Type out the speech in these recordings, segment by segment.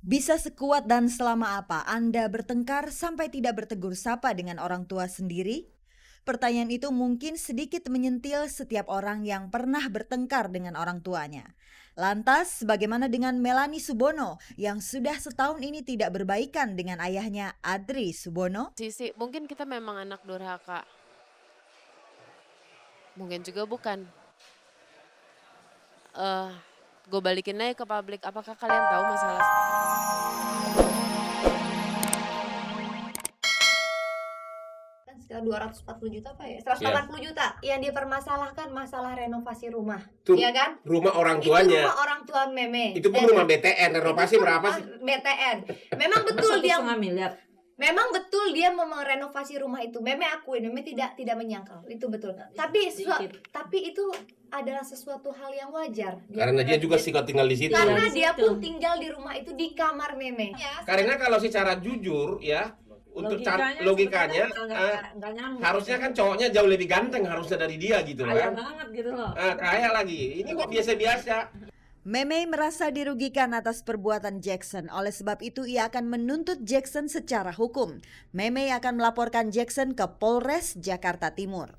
Bisa sekuat dan selama apa Anda bertengkar sampai tidak bertegur sapa dengan orang tua sendiri? Pertanyaan itu mungkin sedikit menyentil setiap orang yang pernah bertengkar dengan orang tuanya. Lantas, bagaimana dengan Melani Subono yang sudah setahun ini tidak berbaikan dengan ayahnya Adri Subono? Sisi mungkin kita memang anak durhaka, mungkin juga bukan. Eh, gue balikin aja ke publik, apakah kalian tahu masalah Kan sekitar 240 juta apa ya? 180 Ya, juta yang dipermasalahkan masalah renovasi rumah. itu Iya kan? rumah orang Itu tuanya. rumah orang tua Meme. Itu pun rumah BTN. Renovasi berapa sih? BTN. Memang betul dia 1,5 miliar. Memang betul dia mau merenovasi rumah itu. Meme akuin, Meme tidak menyangkal. Itu betul. Tapi itu adalah sesuatu hal yang wajar. Karena dia juga suka tinggal di situ. Karena Tinggal di dia situ. pun tinggal di rumah itu di kamar Meme. Ya, Karena kalau secara jujur ya, untuk logikanya nggak nyambung. harusnya kan cowoknya jauh lebih ganteng harusnya dari dia gitu kaya kan. banget gitu loh. Kaya lagi. Ini kok biasa-biasa. Meme merasa dirugikan atas perbuatan Jackson. Oleh sebab itu ia akan menuntut Jackson secara hukum. Meme akan melaporkan Jackson ke Polres Jakarta Timur.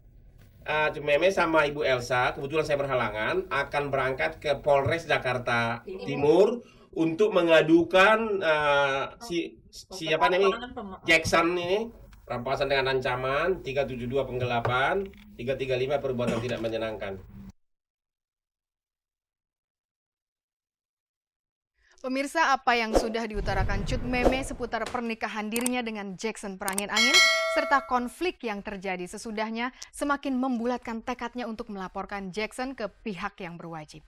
Meme sama Ibu Elsa, kebetulan saya berhalangan, akan berangkat ke Polres Jakarta Timur untuk mengadukan siapa namanya Jackson ini, rampasan dengan ancaman, 372 penggelapan, 335 perbuatan tidak menyenangkan. Pemirsa, apa yang sudah diutarakan Cut Meme seputar pernikahan dirinya dengan Jackson Perangin Angin serta konflik yang terjadi sesudahnya semakin membulatkan tekadnya untuk melaporkan Jackson ke pihak yang berwajib.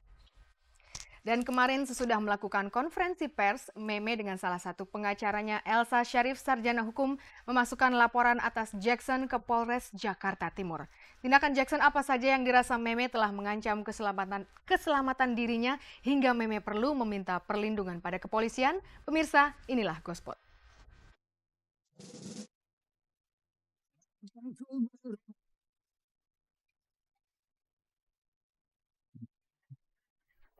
Dan kemarin sesudah melakukan konferensi pers, Meme dengan salah satu pengacaranya Elsa Syarif Sarjana Hukum memasukkan laporan atas Jackson ke Polres Jakarta Timur. Tindakan Jackson apa saja yang dirasa Meme telah mengancam keselamatan dirinya hingga Meme perlu meminta perlindungan pada kepolisian? Pemirsa, inilah Gospot.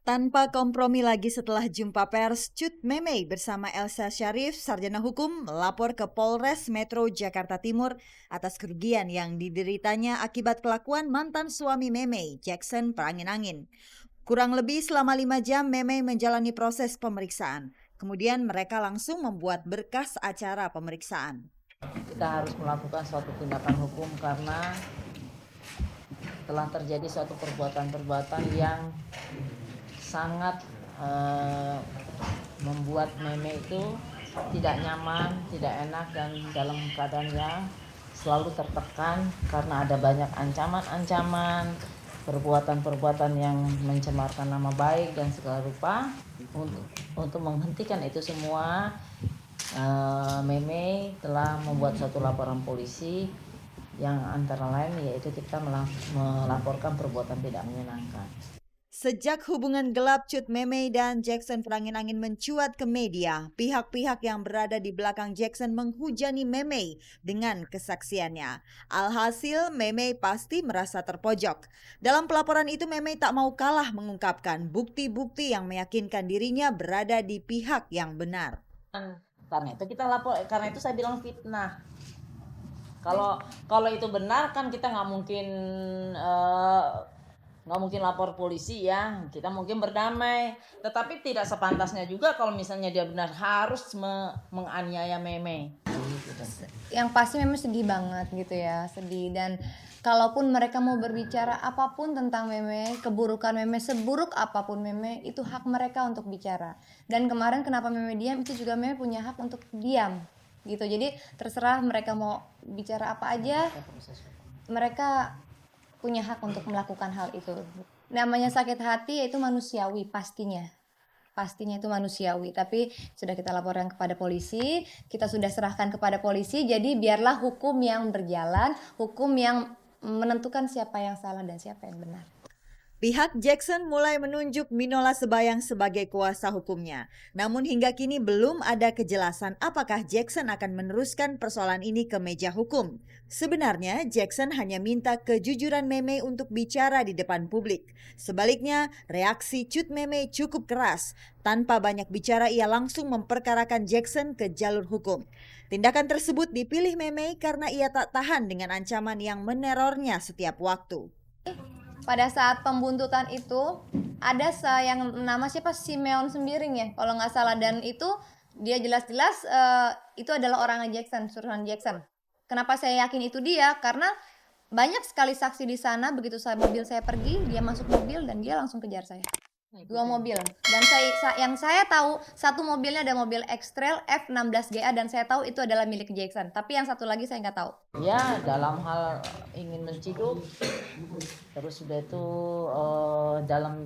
Tanpa kompromi lagi setelah jumpa pers, Cut Meme bersama Elsa Syarif, Sarjana Hukum, melapor ke Polres Metro Jakarta Timur atas kerugian yang dideritanya akibat kelakuan mantan suami Meme, Jackson Perangin Angin. Kurang lebih selama 5 jam Meme menjalani proses pemeriksaan. Kemudian mereka langsung membuat berkas acara pemeriksaan. Kita harus melakukan suatu tindakan hukum karena telah terjadi suatu perbuatan-perbuatan yang sangat membuat Meme itu tidak nyaman, tidak enak, dan dalam keadaan yang selalu tertekan karena ada banyak ancaman-ancaman, perbuatan-perbuatan yang mencemarkan nama baik dan segala rupa. Untuk menghentikan itu semua, Meme telah membuat suatu laporan polisi yang antara lain yaitu kita melaporkan perbuatan tidak menyenangkan. Sejak hubungan gelap Cut Meme dan Jackson Perangin Angin mencuat ke media, pihak-pihak yang berada di belakang Jackson menghujani Meme dengan kesaksiannya. Alhasil, Meme pasti merasa terpojok. Dalam pelaporan itu, Meme tak mau kalah mengungkapkan bukti-bukti yang meyakinkan dirinya berada di pihak yang benar. Karena itu kita lapor, karena itu saya bilang fitnah. Kalau itu benar kan kita nggak mungkin lapor polisi ya, kita mungkin berdamai. Tetapi tidak sepantasnya juga kalau misalnya dia benar harus menganiaya Meme. Yang pasti memang sedih banget gitu ya, sedih. Dan kalaupun mereka mau berbicara apapun tentang Meme, keburukan Meme, seburuk apapun Meme, itu hak mereka untuk bicara. Dan kemarin kenapa Meme diam, itu juga Meme punya hak untuk diam gitu. Jadi terserah mereka mau bicara apa aja, mereka punya hak untuk melakukan hal itu. Namanya sakit hati itu manusiawi pastinya itu manusiawi, tapi sudah kita laporkan kepada polisi, kita sudah serahkan kepada polisi, jadi biarlah hukum yang berjalan, hukum yang menentukan siapa yang salah dan siapa yang benar. Pihak Jackson mulai menunjuk Minola Sebayang sebagai kuasa hukumnya. Namun hingga kini belum ada kejelasan apakah Jackson akan meneruskan persoalan ini ke meja hukum. Sebenarnya Jackson hanya minta kejujuran Memey untuk bicara di depan publik. Sebaliknya, reaksi Cut Memey cukup keras. Tanpa banyak bicara, ia langsung memperkarakan Jackson ke jalur hukum. Tindakan tersebut dipilih Memey karena ia tak tahan dengan ancaman yang menerornya setiap waktu. Pada saat pembuntutan itu ada yang nama siapa, Simeon Sembiring ya kalau nggak salah, dan itu dia jelas-jelas itu adalah orangnya Jackson, suruhan Jackson. Kenapa saya yakin itu dia? Karena banyak sekali saksi di sana. Begitu mobil saya pergi, dia masuk mobil dan dia langsung kejar saya. 2 mobil. Dan yang saya tahu, satu mobilnya ada mobil X-Trail F16GA dan saya tahu itu adalah milik Jackson. Tapi yang satu lagi saya nggak tahu. Ya, dalam hal ingin menciduk, terus sudah itu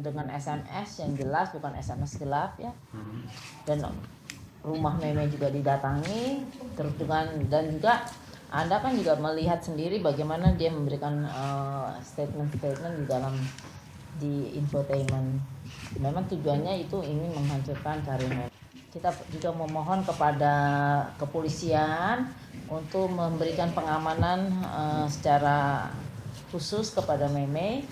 dengan SMS yang jelas, bukan SMS gelap ya. Dan rumah Memey juga didatangi, terus dan juga Anda kan juga melihat sendiri bagaimana dia memberikan statement-statement di infotainment. Memang tujuannya itu ingin menghancurkan karir Memey. Kita juga memohon kepada kepolisian untuk memberikan pengamanan secara khusus kepada Memey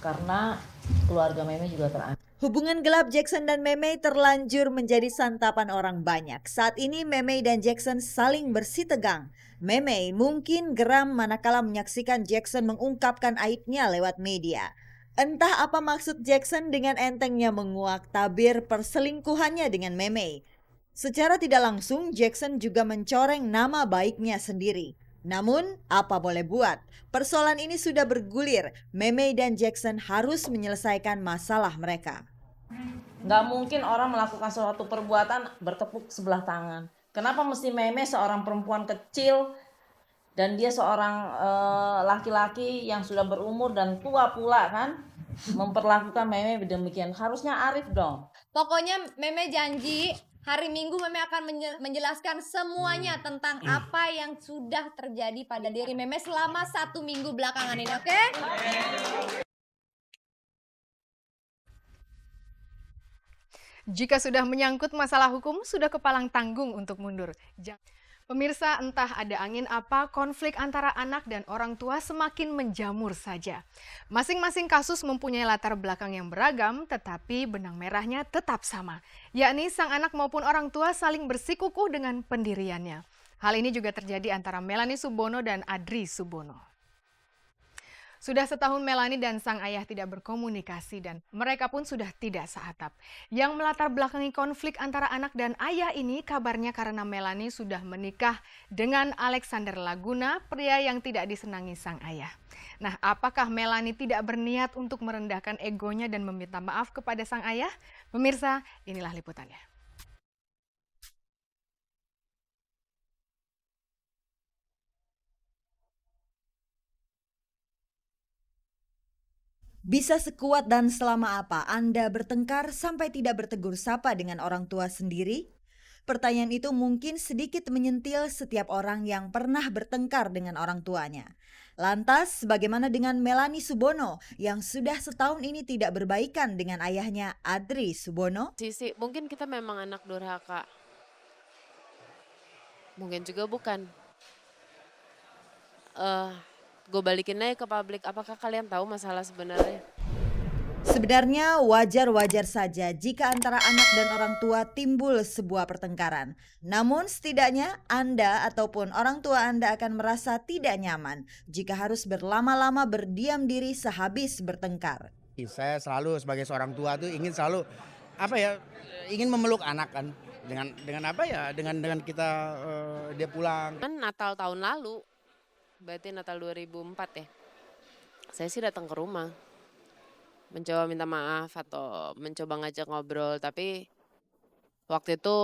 karena keluarga Memey juga terancam. Hubungan gelap Jackson dan Memey terlanjur menjadi santapan orang banyak. Saat ini Memey dan Jackson saling bersih tegang. Memey mungkin geram manakala menyaksikan Jackson mengungkapkan aibnya lewat media. Entah apa maksud Jackson dengan entengnya menguak tabir perselingkuhannya dengan Memey. Secara tidak langsung Jackson juga mencoreng nama baiknya sendiri. Namun, apa boleh buat? Persoalan ini sudah bergulir. Memey dan Jackson harus menyelesaikan masalah mereka. Nggak mungkin orang melakukan suatu perbuatan bertepuk sebelah tangan. Kenapa mesti Memey seorang perempuan kecil dan dia seorang laki-laki yang sudah berumur dan tua pula kan memperlakukan Memey demikian? Harusnya arif dong. Pokoknya Memey janji hari Minggu Memey akan menjelaskan semuanya tentang apa yang sudah terjadi pada diri Memey selama 1 minggu belakangan ini, oke? Jika sudah menyangkut masalah hukum, sudah kepalang tanggung untuk mundur. Pemirsa, entah ada angin apa, konflik antara anak dan orang tua semakin menjamur saja. Masing-masing kasus mempunyai latar belakang yang beragam, tetapi benang merahnya tetap sama, yakni sang anak maupun orang tua saling bersikukuh dengan pendiriannya. Hal ini juga terjadi antara Melanie Subono dan Adri Subono. Sudah setahun Melanie dan sang ayah tidak berkomunikasi dan mereka pun sudah tidak seatap. Yang melatar belakangi konflik antara anak dan ayah ini kabarnya karena Melanie sudah menikah dengan Alexander Laguna, pria yang tidak disenangi sang ayah. Nah, apakah Melanie tidak berniat untuk merendahkan egonya dan meminta maaf kepada sang ayah? Pemirsa, inilah liputannya. Bisa sekuat dan selama apa Anda bertengkar sampai tidak bertegur sapa dengan orang tua sendiri? Pertanyaan itu mungkin sedikit menyentil setiap orang yang pernah bertengkar dengan orang tuanya. Lantas, bagaimana dengan Melanie Subono yang sudah setahun ini tidak berbaikan dengan ayahnya Adri Subono? Sisi, mungkin kita memang anak durhaka. Mungkin juga bukan. Gue balikin aja ke publik, apakah kalian tahu masalah sebenarnya? Sebenarnya wajar-wajar saja jika antara anak dan orang tua timbul sebuah pertengkaran. Namun setidaknya Anda ataupun orang tua Anda akan merasa tidak nyaman jika harus berlama-lama berdiam diri sehabis bertengkar. Saya selalu sebagai seorang tua tuh ingin selalu ingin memeluk anak kan dengan apa ya dengan kita dia pulang. Kan Natal tahun lalu, berarti Natal 2004 ya. Saya sih datang ke rumah, mencoba minta maaf atau mencoba ngajak ngobrol, tapi waktu itu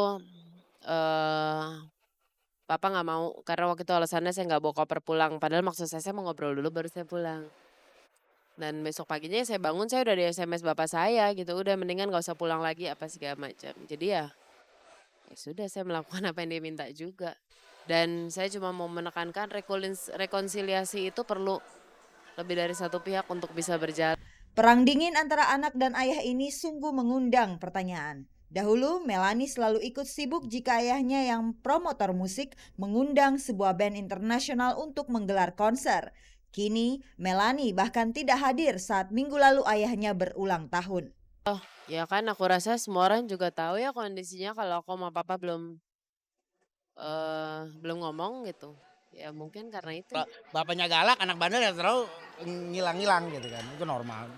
Papa nggak mau karena waktu itu alasannya saya nggak bawa koper pulang. Padahal maksud saya mau ngobrol dulu baru saya pulang. Dan besok paginya saya bangun, saya udah di SMS bapak saya gitu, udah mendingan nggak usah pulang lagi apa segala macam. Jadi ya sudah saya melakukan apa yang dia minta juga. Dan saya cuma mau menekankan rekonsiliasi itu perlu lebih dari satu pihak untuk bisa berjalan. Perang dingin antara anak dan ayah ini sungguh mengundang pertanyaan. Dahulu, Melanie selalu ikut sibuk jika ayahnya yang promotor musik mengundang sebuah band internasional untuk menggelar konser. Kini, Melanie bahkan tidak hadir saat minggu lalu ayahnya berulang tahun. Ya kan aku rasa semua orang juga tahu ya kondisinya kalau aku sama papa belum ngomong gitu. Ya mungkin karena itu. Bapaknya galak, anak bandel ya terlalu ngilang-ngilang gitu kan, itu normal.